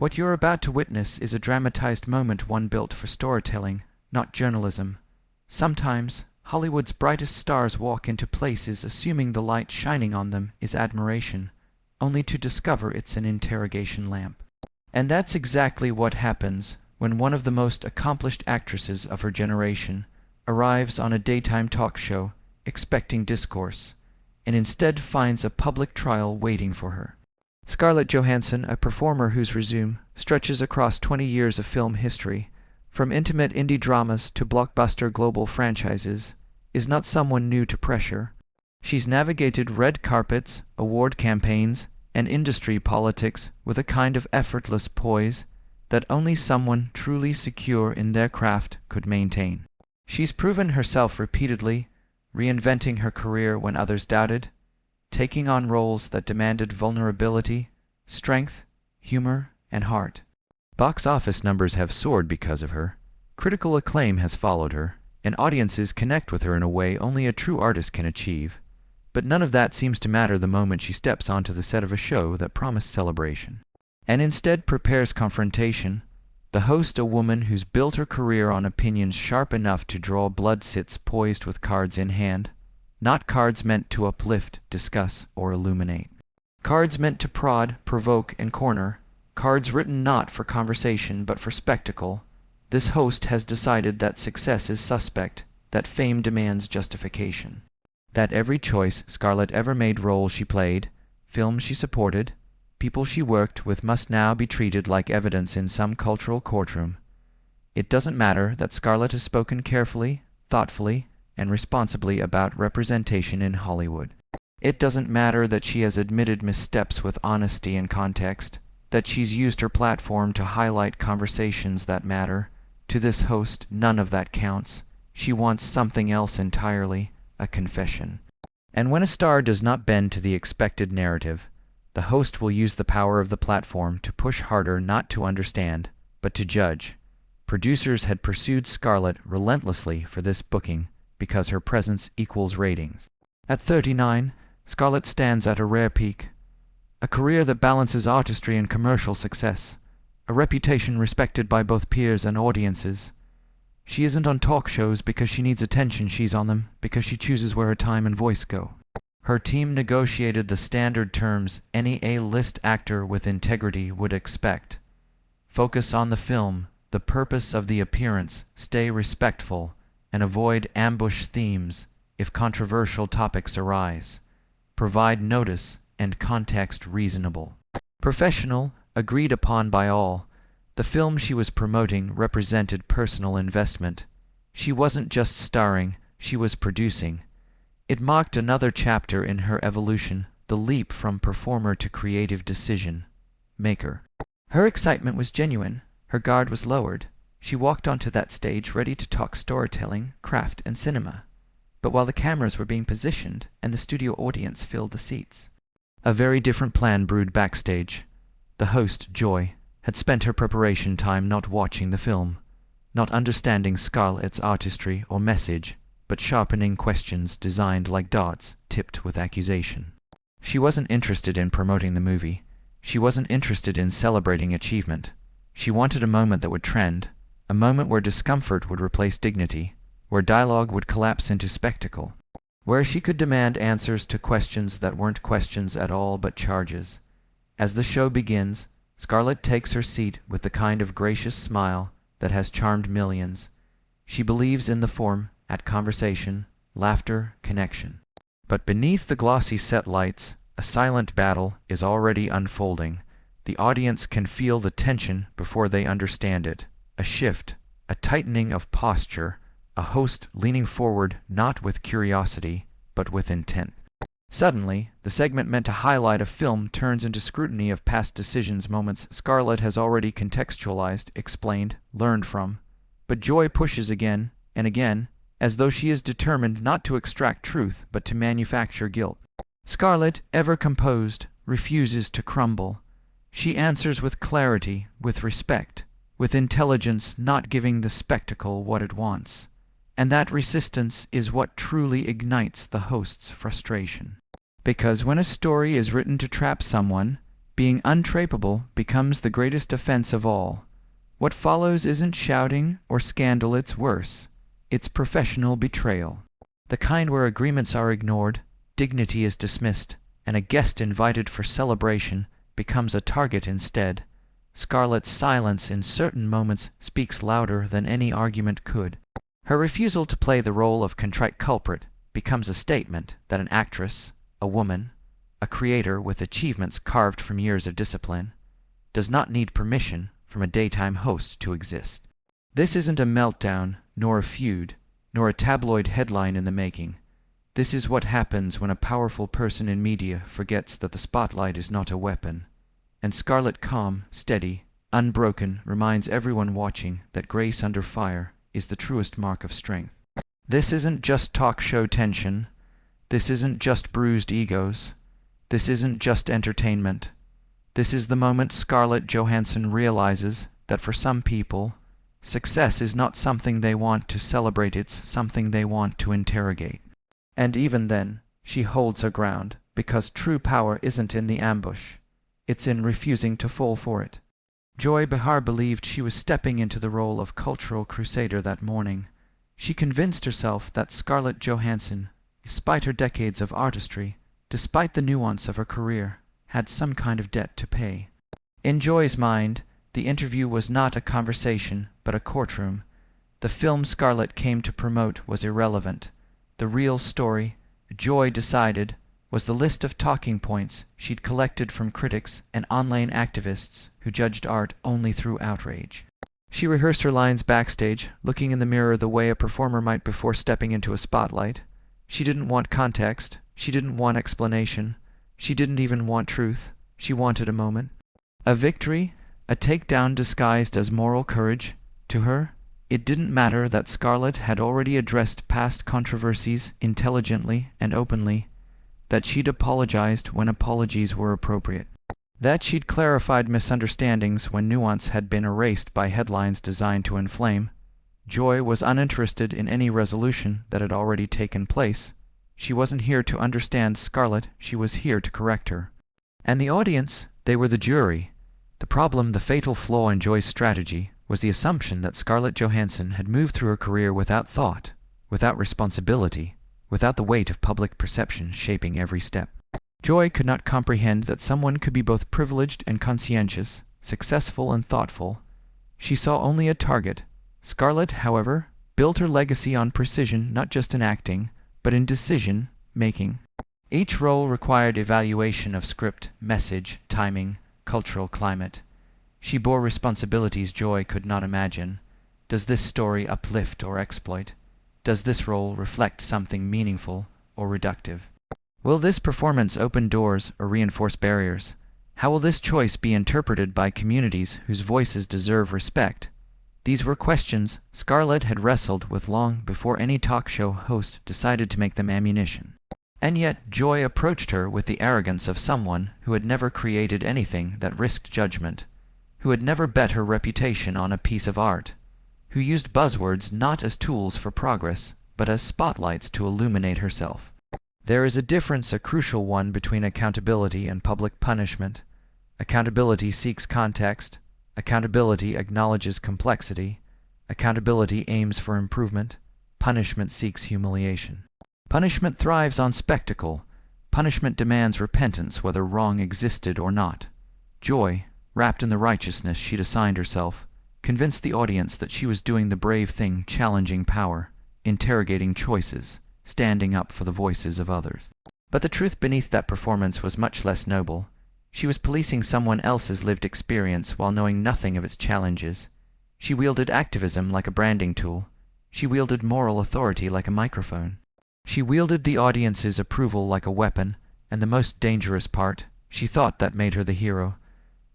What you're about to witness is a dramatized moment, one built for storytelling, not journalism. Sometimes, Hollywood's brightest stars walk into places assuming the light shining on them is admiration, only to discover it's an interrogation lamp. And that's exactly what happens when one of the most accomplished actresses of her generation arrives on a daytime talk show expecting discourse, and instead finds a public trial waiting for her. Scarlett Johansson, a performer whose resume stretches across 20 years of film history, from intimate indie dramas to blockbuster global franchises, is not someone new to pressure. She's navigated red carpets, award campaigns, and industry politics with a kind of effortless poise that only someone truly secure in their craft could maintain. She's proven herself repeatedly, reinventing her career when others doubted, taking on roles that demanded vulnerability, strength, humor, and heart. Box office numbers have soared because of her. Critical acclaim has followed her, and audiences connect with her in a way only a true artist can achieve. But none of that seems to matter the moment she steps onto the set of a show that promised celebration, and instead prepares confrontation. The host, a woman who's built her career on opinions sharp enough to draw blood, sits poised with cards in hand. Not cards meant to uplift, discuss, or illuminate. Cards meant to prod, provoke, and corner. Cards written not for conversation but for spectacle. This host has decided that success is suspect, that fame demands justification. That every choice Scarlett ever made, role she played, film she supported, people she worked with must now be treated like evidence in some cultural courtroom. It doesn't matter that Scarlett has spoken carefully, thoughtfully, and responsibly about representation in Hollywood. It doesn't matter that she has admitted missteps with honesty and context, that she's used her platform to highlight conversations that matter. To this host, none of that counts. She wants something else entirely, a confession. And when a star does not bend to the expected narrative, the host will use the power of the platform to push harder, not to understand, but to judge. Producers had pursued Scarlett relentlessly for this booking because her presence equals ratings. At 39, Scarlett stands at a rare peak. A career that balances artistry and commercial success. A reputation respected by both peers and audiences. She isn't on talk shows because she needs attention, she's on them because she chooses where her time and voice go. Her team negotiated the standard terms any A-list actor with integrity would expect. Focus on the film, the purpose of the appearance, stay respectful, and avoid ambush themes if controversial topics arise. Provide notice and context reasonable. Professional, agreed upon by all. The film she was promoting represented personal investment. She wasn't just starring, she was producing. It marked another chapter in her evolution, the leap from performer to creative decision maker. Her excitement was genuine. Her guard was lowered. She walked onto that stage ready to talk storytelling, craft, and cinema. But while the cameras were being positioned and the studio audience filled the seats, a very different plan brewed backstage. The host, Joy, had spent her preparation time not watching the film, not understanding Scarlett's artistry or message, but sharpening questions designed like darts tipped with accusation. She wasn't interested in promoting the movie. She wasn't interested in celebrating achievement. She wanted a moment that would trend, a moment where discomfort would replace dignity, where dialogue would collapse into spectacle, where she could demand answers to questions that weren't questions at all but charges. As the show begins, Scarlett takes her seat with the kind of gracious smile that has charmed millions. She believes in the form, at conversation, laughter, connection. But beneath the glossy set lights, a silent battle is already unfolding. The audience can feel the tension before they understand it. A shift, a tightening of posture, a host leaning forward not with curiosity, but with intent. Suddenly, the segment meant to highlight a film turns into scrutiny of past decisions, moments Scarlett has already contextualized, explained, learned from. But Joy pushes again and again, as though she is determined not to extract truth but to manufacture guilt. Scarlett, ever composed, refuses to crumble. She answers with clarity, with respect, with intelligence, not giving the spectacle what it wants. And that resistance is what truly ignites the host's frustration. Because when a story is written to trap someone, Being untrapeable becomes the greatest offense of all. What follows isn't shouting or scandal, it's worse. It's professional betrayal. The kind where agreements are ignored, dignity is dismissed, and a guest invited for celebration becomes a target instead. Scarlett's silence in certain moments speaks louder than any argument could. Her refusal to play the role of contrite culprit becomes a statement that an actress, a woman, a creator with achievements carved from years of discipline, does not need permission from a daytime host to exist. This isn't a meltdown, nor a feud, nor a tabloid headline in the making. This is what happens when a powerful person in media forgets that the spotlight is not a weapon. And Scarlett, calm, steady, unbroken, reminds everyone watching that grace under fire is the truest mark of strength. This isn't just talk show tension. This isn't just bruised egos. This isn't just entertainment. This is the moment Scarlett Johansson realizes that for some people, success is not something they want to celebrate, it's something they want to interrogate. And even then, she holds her ground, because true power isn't in the ambush. It's in refusing to fall for it. Joy Behar believed she was stepping into the role of cultural crusader that morning. She convinced herself that Scarlett Johansson, despite her decades of artistry, despite the nuance of her career, had some kind of debt to pay. In Joy's mind, the interview was not a conversation, but a courtroom. The film Scarlett came to promote was irrelevant. The real story, Joy decided, was the list of talking points she'd collected from critics and online activists who judged art only through outrage. She rehearsed her lines backstage, looking in the mirror the way a performer might before stepping into a spotlight. She didn't want context. She didn't want explanation. She didn't even want truth. She wanted a moment. A victory, a takedown disguised as moral courage. To her, it didn't matter that Scarlett had already addressed past controversies intelligently and openly, that she'd apologized when apologies were appropriate, that she'd clarified misunderstandings when nuance had been erased by headlines designed to inflame. Joy was uninterested in any resolution that had already taken place. She wasn't here to understand Scarlett, she was here to correct her. And the audience, they were the jury. The problem, the fatal flaw in Joy's strategy, was the assumption that Scarlett Johansson had moved through her career without thought, without responsibility, without the weight of public perception shaping every step. Joy could not comprehend that someone could be both privileged and conscientious, successful and thoughtful. She saw only a target. Scarlett, however, built her legacy on precision, not just in acting, but in decision-making. Each role required evaluation of script, message, timing, cultural climate. She bore responsibilities Joy could not imagine. Does this story uplift or exploit? Does this role reflect something meaningful or reductive? Will this performance open doors or reinforce barriers? How will this choice be interpreted by communities whose voices deserve respect? These were questions Scarlett had wrestled with long before any talk show host decided to make them ammunition. And yet Joy approached her with the arrogance of someone who had never created anything that risked judgment, who had never bet her reputation on a piece of art, who used buzzwords not as tools for progress, but as spotlights to illuminate herself. There is a difference, a crucial one, between accountability and public punishment. Accountability seeks context. Accountability acknowledges complexity. Accountability aims for improvement. Punishment seeks humiliation. Punishment thrives on spectacle. Punishment demands repentance whether wrong existed or not. Joy, wrapped in the righteousness she'd assigned herself, convinced the audience that she was doing the brave thing, challenging power, interrogating choices, standing up for the voices of others. But the truth beneath that performance was much less noble. She was policing someone else's lived experience while knowing nothing of its challenges. She wielded activism like a branding tool. She wielded moral authority like a microphone. She wielded the audience's approval like a weapon, and the most dangerous part, she thought that made her the hero.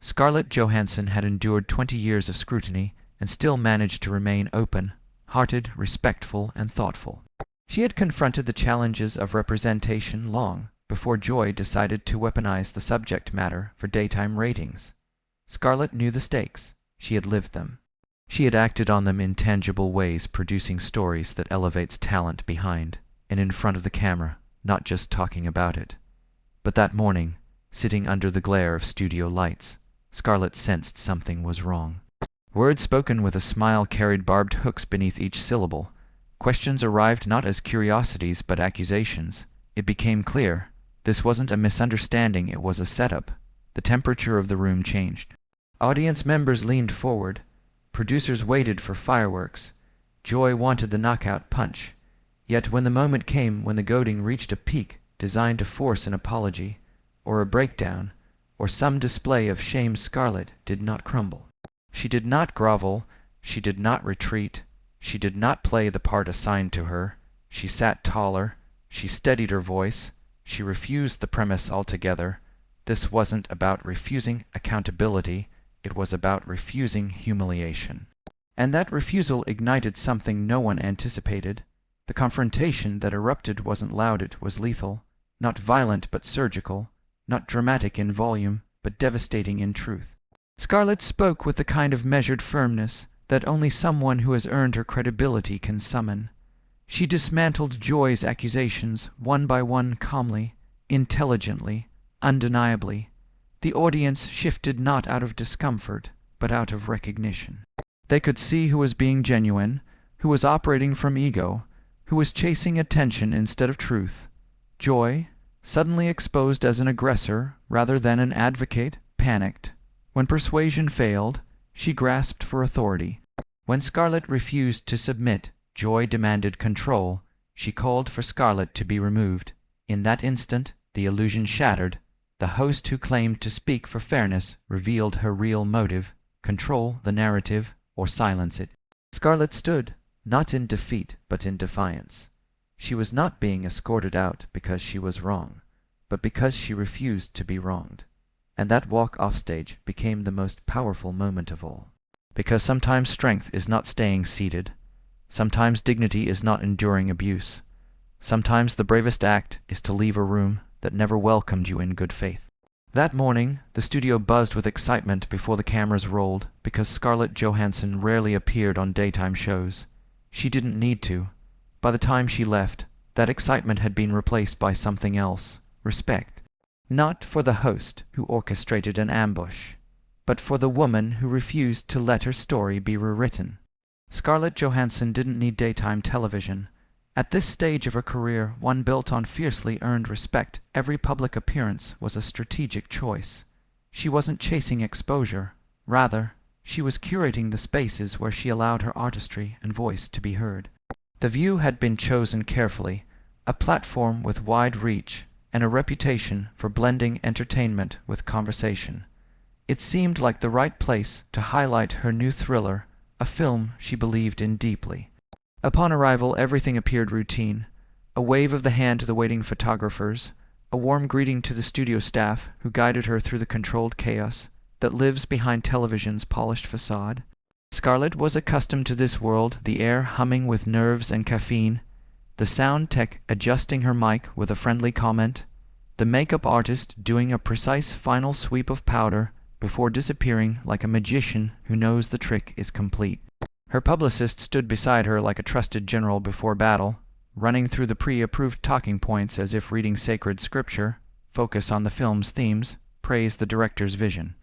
Scarlett Johansson had endured 20 years of scrutiny and still managed to remain open-hearted, respectful, and thoughtful. She had confronted the challenges of representation long before Joy decided to weaponize the subject matter for daytime ratings. Scarlett knew the stakes. She had lived them. She had acted on them in tangible ways, producing stories that elevates talent behind and in front of the camera, not just talking about it. But that morning, sitting under the glare of studio lights. Scarlett sensed something was wrong. Words spoken with a smile carried barbed hooks beneath each syllable. Questions arrived not as curiosities but accusations. It became clear. This wasn't a misunderstanding, it was a setup. The temperature of the room changed. Audience members leaned forward. Producers waited for fireworks. Joy wanted the knockout punch. Yet when the moment came when the goading reached a peak, designed to force an apology, or a breakdown, or some display of shame, Scarlett did not crumble. She did not grovel. She did not retreat. She did not play the part assigned to her. She sat taller. She steadied her voice. She refused the premise altogether. This wasn't about refusing accountability. It was about refusing humiliation. And that refusal ignited something no one anticipated. The confrontation that erupted wasn't loud, it was lethal. Not violent but surgical. Not dramatic in volume, but devastating in truth. Scarlett spoke with the kind of measured firmness that only someone who has earned her credibility can summon. She dismantled Joy's accusations one by one, calmly, intelligently, undeniably. The audience shifted not out of discomfort, but out of recognition. They could see who was being genuine, who was operating from ego, who was chasing attention instead of truth. Joy, suddenly exposed as an aggressor rather than an advocate, panicked. When persuasion failed, she grasped for authority. When Scarlett refused to submit, Joy demanded control. She called for Scarlett to be removed. In that instant, the illusion shattered. The host who claimed to speak for fairness revealed her real motive: control the narrative or silence it. Scarlett stood, not in defeat but in defiance. She was not being escorted out because she was wrong, but because she refused to be wronged. And that walk offstage became the most powerful moment of all. Because sometimes strength is not staying seated. Sometimes dignity is not enduring abuse. Sometimes the bravest act is to leave a room that never welcomed you in good faith. That morning, the studio buzzed with excitement before the cameras rolled because Scarlett Johansson rarely appeared on daytime shows. She didn't need to. By the time she left, that excitement had been replaced by something else: respect. Not for the host who orchestrated an ambush, but for the woman who refused to let her story be rewritten. Scarlett Johansson didn't need daytime television. At this stage of her career, one built on fiercely earned respect, every public appearance was a strategic choice. She wasn't chasing exposure. Rather, she was curating the spaces where she allowed her artistry and voice to be heard. The View had been chosen carefully, a platform with wide reach and a reputation for blending entertainment with conversation. It seemed like the right place to highlight her new thriller, a film she believed in deeply. Upon arrival, everything appeared routine. A wave of the hand to the waiting photographers, a warm greeting to the studio staff who guided her through the controlled chaos that lives behind television's polished facade. Scarlett was accustomed to this world, the air humming with nerves and caffeine, the sound tech adjusting her mic with a friendly comment, the makeup artist doing a precise final sweep of powder before disappearing like a magician who knows the trick is complete. Her publicist stood beside her like a trusted general before battle, running through the pre-approved talking points as if reading sacred scripture, focus on the film's themes, praise the director's vision.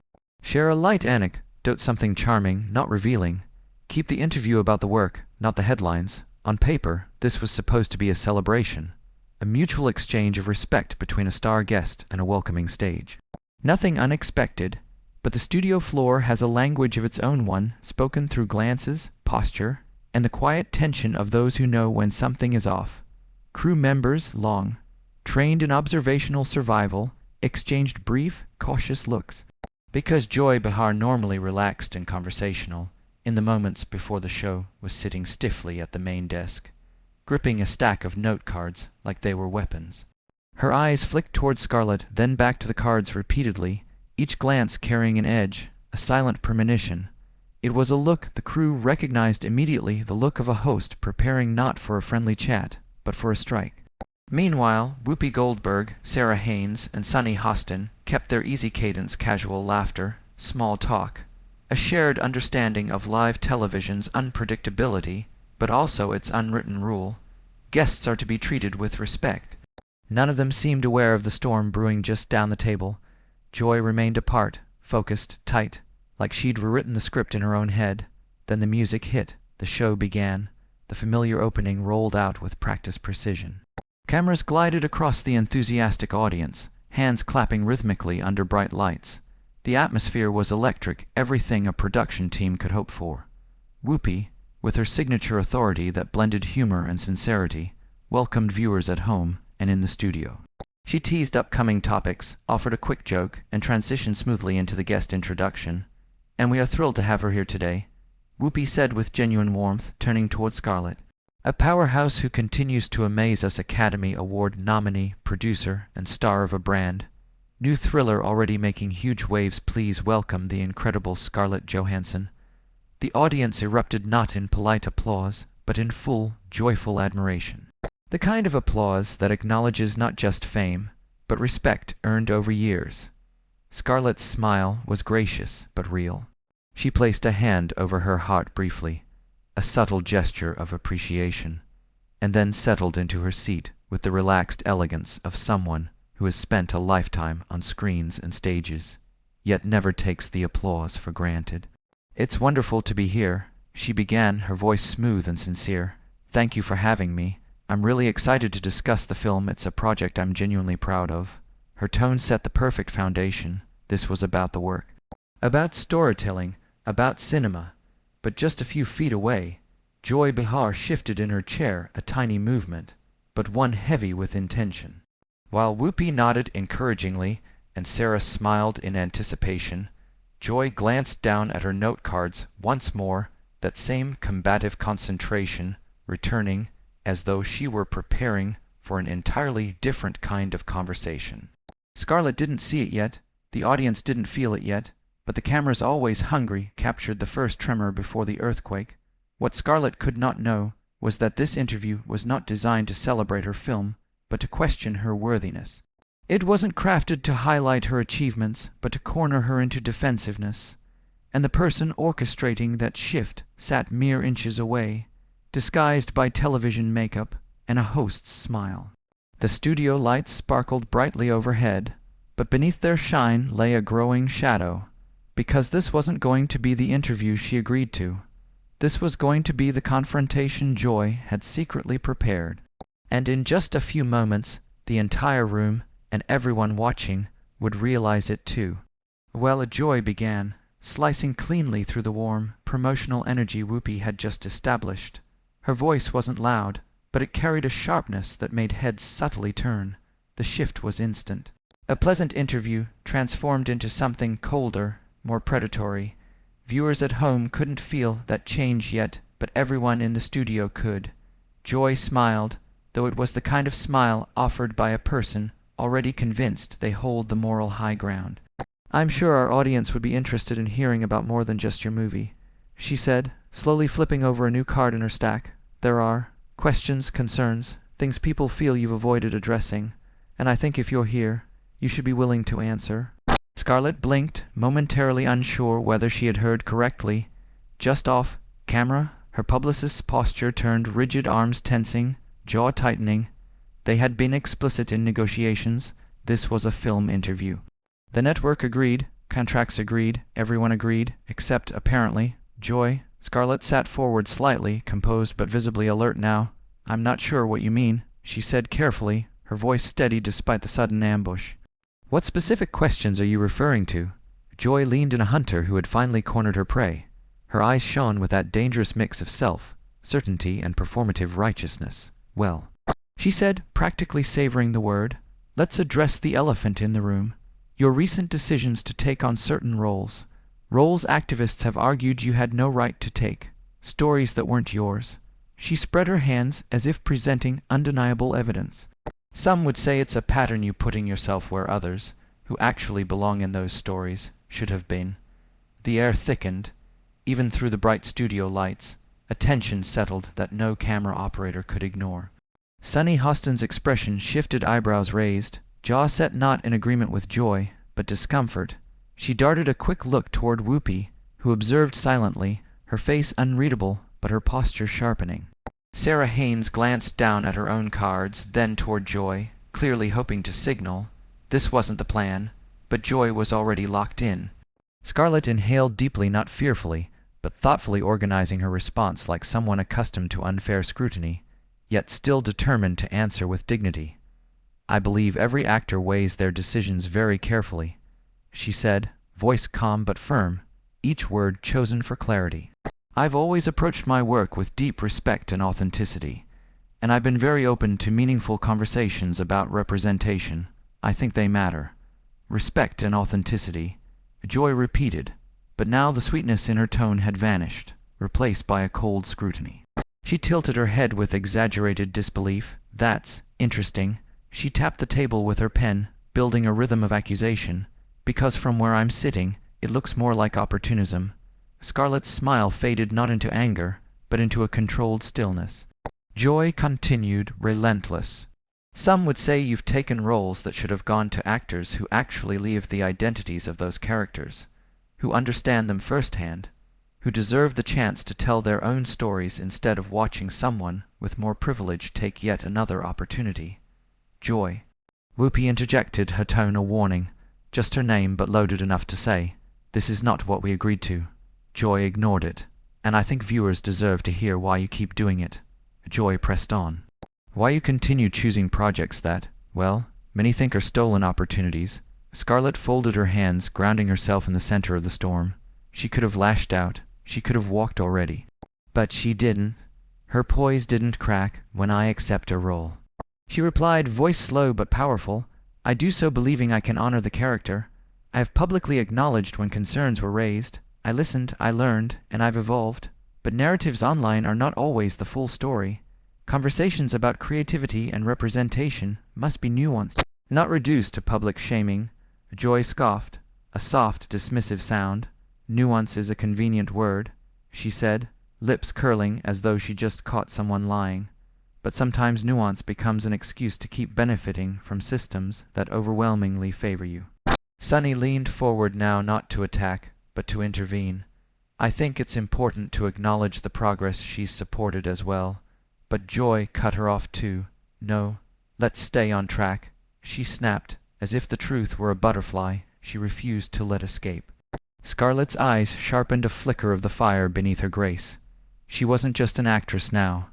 Share a light anecdote, something charming, not revealing. Keep the interview about the work, not the headlines. On paper, this was supposed to be a celebration, a mutual exchange of respect between a star guest and a welcoming stage. Nothing unexpected, but the studio floor has a language of its own, one spoken through glances, posture, and the quiet tension of those who know when something is off. Crew members, long trained in observational survival, exchanged brief, cautious looks. Because Joy Behar, normally relaxed and conversational, in the moments before the show was sitting stiffly at the main desk, gripping a stack of note cards like they were weapons. Her eyes flicked toward Scarlett, then back to the cards repeatedly, each glance carrying an edge, a silent premonition. It was a look the crew recognized immediately, the look of a host preparing not for a friendly chat, but for a strike. Meanwhile, Whoopi Goldberg, Sarah Haynes, and Sunny Hostin kept their easy cadence, casual laughter, small talk, a shared understanding of live television's unpredictability, but also its unwritten rule: guests are to be treated with respect. None of them seemed aware of the storm brewing just down the table. Joy remained apart, focused, tight, like she'd rewritten the script in her own head. Then the music hit, the show began. The familiar opening rolled out with practiced precision. Cameras glided across the enthusiastic audience, hands clapping rhythmically under bright lights. The atmosphere was electric, everything a production team could hope for. Whoopi, with her signature authority that blended humor and sincerity, welcomed viewers at home and in the studio. She teased upcoming topics, offered a quick joke, and transitioned smoothly into the guest introduction. "And we are thrilled to have her here today," Whoopi said with genuine warmth, turning toward Scarlett. "A powerhouse who continues to amaze us, Academy Award nominee, producer, and star of a brand new thriller already making huge waves. Please welcome the incredible Scarlett Johansson." The audience erupted not in polite applause, but in full, joyful admiration. The kind of applause that acknowledges not just fame, but respect earned over years. Scarlett's smile was gracious but real. She placed a hand over her heart briefly, a subtle gesture of appreciation, and then settled into her seat with the relaxed elegance of someone who has spent a lifetime on screens and stages, yet never takes the applause for granted. "It's wonderful to be here," she began, her voice smooth and sincere. "Thank you for having me. I'm really excited to discuss the film. It's a project I'm genuinely proud of." Her tone set the perfect foundation. This was about the work, about storytelling, about cinema. But just a few feet away, Joy Behar shifted in her chair, a tiny movement, but one heavy with intention. While Whoopi nodded encouragingly and Sarah smiled in anticipation, Joy glanced down at her note cards once more, that same combative concentration returning, as though she were preparing for an entirely different kind of conversation. Scarlett didn't see it yet, the audience didn't feel it yet, but the cameras, always hungry, captured the first tremor before the earthquake. What Scarlett could not know was that this interview was not designed to celebrate her film, but to question her worthiness. It wasn't crafted to highlight her achievements, but to corner her into defensiveness. And the person orchestrating that shift sat mere inches away, disguised by television makeup and a host's smile. The studio lights sparkled brightly overhead, but beneath their shine lay a growing shadow, because this wasn't going to be the interview she agreed to. This was going to be the confrontation Joy had secretly prepared. And in just a few moments, the entire room and everyone watching would realize it too. Well, Joy began, slicing cleanly through the warm, promotional energy Whoopi had just established. Her voice wasn't loud, but it carried a sharpness that made heads subtly turn. The shift was instant. A pleasant interview transformed into something colder, more predatory. Viewers at home couldn't feel that change yet, but everyone in the studio could. Joy smiled, though it was the kind of smile offered by a person already convinced they hold the moral high ground. "I'm sure our audience would be interested in hearing about more than just your movie," she said, slowly flipping over a new card in her stack. "There are questions, concerns, things people feel you've avoided addressing, and I think if you're here, you should be willing to answer." Scarlett blinked, momentarily unsure whether she had heard correctly. Just off camera, her publicist's posture turned rigid, arms tensing, jaw tightening. They had been explicit in negotiations. This was a film interview. The network agreed, contracts agreed, everyone agreed, except, apparently, Joy. Scarlett sat forward slightly, composed but visibly alert now. "I'm not sure what you mean," she said carefully, her voice steady despite the sudden ambush. "What specific questions are you referring to?" Joy leaned in a hunter who had finally cornered her prey. Her eyes shone with that dangerous mix of self, certainty, and performative righteousness. "Well," she said, practically savoring the word, "let's address the elephant in the room. Your recent decisions to take on certain roles. Roles activists have argued you had no right to take. Stories that weren't yours." She spread her hands as if presenting undeniable evidence. "Some would say it's a pattern, you putting yourself where others, who actually belong in those stories, should have been." The air thickened, even through the bright studio lights. A tension settled that no camera operator could ignore. Sunny Hostin's expression shifted, eyebrows raised, jaw set, not in agreement with joy, but discomfort. She darted a quick look toward Whoopi, who observed silently, her face unreadable, but her posture sharpening. Sarah Haynes glanced down at her own cards, then toward Joy, clearly hoping to signal. This wasn't the plan. but Joy was already locked in. Scarlett inhaled deeply, not fearfully, but thoughtfully, organizing her response like someone accustomed to unfair scrutiny, yet still determined to answer with dignity. "I believe every actor weighs their decisions very carefully," she said, voice calm but firm, each word chosen for clarity. "I've always approached my work with deep respect and authenticity, and I've been very open to meaningful conversations about representation. I think they matter." "Respect and authenticity," Joy repeated, but now the sweetness in her tone had vanished, replaced by a cold scrutiny. She tilted her head with exaggerated disbelief. "That's interesting." She tapped the table with her pen, building a rhythm of accusation. "Because from where I'm sitting, it looks more like opportunism." Scarlett's smile faded not into anger, but into a controlled stillness. Joy continued, relentless. "Some would say you've taken roles that should have gone to actors who actually live the identities of those characters, who understand them firsthand, who deserve the chance to tell their own stories instead of watching someone with more privilege take yet another opportunity." "Joy." Whoopi interjected, her tone a warning, just her name but loaded enough to say, "This is not what we agreed to." Joy ignored it. "And I think viewers deserve to hear why you keep doing it." Joy pressed on. "Why you continue choosing projects that, well, many think are stolen opportunities." Scarlett folded her hands, grounding herself in the center of the storm. She could have lashed out. She could have walked already. But she didn't. Her poise didn't crack. "When I accept a role," she replied, voice slow but powerful, "I do so believing I can honor the character. I have publicly acknowledged when concerns were raised. I listened, I learned, and I've evolved. But narratives online are not always the full story. Conversations about creativity and representation must be nuanced, not reduced to public shaming." Joy scoffed, a soft, dismissive sound. "Nuance is a convenient word," she said, lips curling as though she just caught someone lying. "But sometimes nuance becomes an excuse to keep benefiting from systems that overwhelmingly favor you." Sunny leaned forward now, not to attack, but to intervene. "I think it's important to acknowledge the progress she's supported as well." But Joy cut her off too. "No, let's stay on track," she snapped, as if the truth were a butterfly she refused to let escape. Scarlett's eyes sharpened a flicker of the fire beneath her grace. She wasn't just an actress now.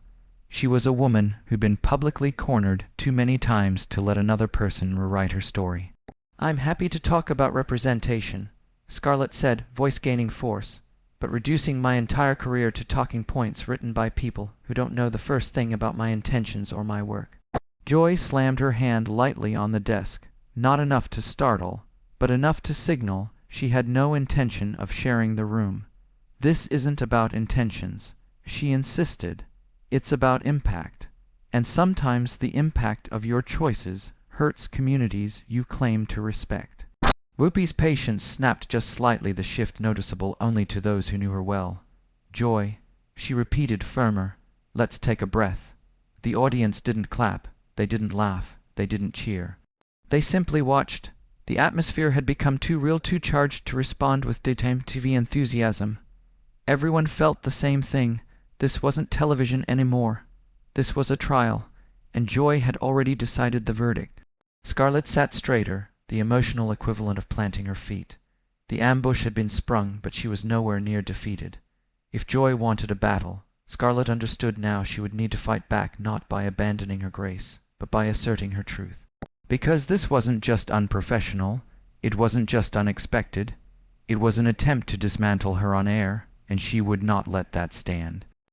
She was a woman who'd been publicly cornered too many times to let another person rewrite her story. "I'm happy to talk about representation," Scarlett said, voice gaining force, "but reducing my entire career to talking points written by people who don't know the first thing about my intentions or my work." Joy slammed her hand lightly on the desk, not enough to startle, but enough to signal she had no intention of sharing the room. "This isn't about intentions," she insisted. "It's about impact. And sometimes the impact of your choices hurts communities you claim to respect." Whoopi's patience snapped just slightly, the shift noticeable only to those who knew her well. "Joy," she repeated, firmer, "let's take a breath." The audience didn't clap, they didn't laugh, they didn't cheer. They simply watched. The atmosphere had become too real, too charged to respond with daytime TV enthusiasm. Everyone felt the same thing. This wasn't television anymore. This was a trial, and Joy had already decided the verdict. Scarlett sat straighter, the emotional equivalent of planting her feet. The ambush had been sprung, but she was nowhere near defeated. If Joy wanted a battle, Scarlett understood now she would need to fight back, not by abandoning her grace, but by asserting her truth. Because this wasn't just unprofessional, it wasn't just unexpected, it was an attempt to dismantle her on air, and she would not let that stand.